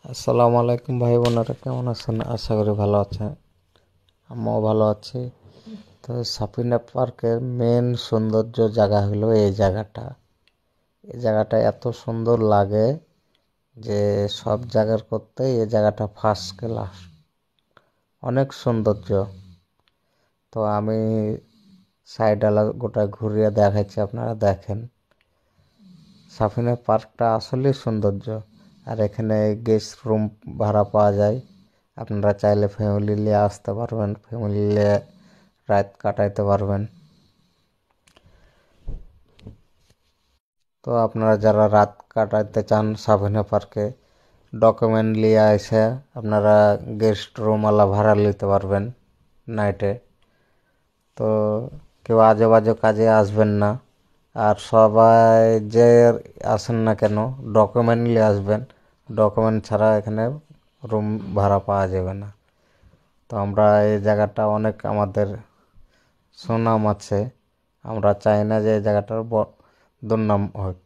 আসসালামু আলাইকুম ভাই বোনেরা, কেমন আছেন? আশা করি ভালো আছেন। আমিও ভালো আছি। তো সাফিনা পার্কের মেন সৌন্দর্য জায়গা হলো এই জায়গাটা এত সুন্দর লাগে যে সব জায়গার করতে এই জায়গাটা ফার্স্ট ক্লাস, অনেক সৌন্দর্য। তো আমি সাইডালা গোটা ঘুরিয়ে দেখাচ্ছি, আপনারা দেখেন। সাফিনা পার্কটা আসলেই সৌন্দর্য। আর এখানে গেস্ট রুম ভাড়া পাওয়া যায়। আপনারা চাইলে ফ্যামিলি নিয়ে আসতে পারবেন, ফ্যামিলি নিয়ে রাত কাটাইতে পারবেন। তো আপনারা যারা রাত কাটাইতে চান সাফিনা পার্কে, ডকুমেন্ট নিয়ে এসে আপনারা গেস্ট রুমওয়ালা ভাড়া নিতে পারবেন নাইটে। তো কেউ আজে বাজে কাজে আসবেন না। আর সবাই যে আসেন না কেন, ডকুমেন্ট নিয়ে আসবেন। ডকুমেন্ট ছাড়া এখানে রুম ভাড়া পাওয়া যাবে না। তো আমরা এই জায়গাটা অনেক আমাদের সুনাম আছে। আমরা চাই না যে এই জায়গাটার দুর্নাম হোক।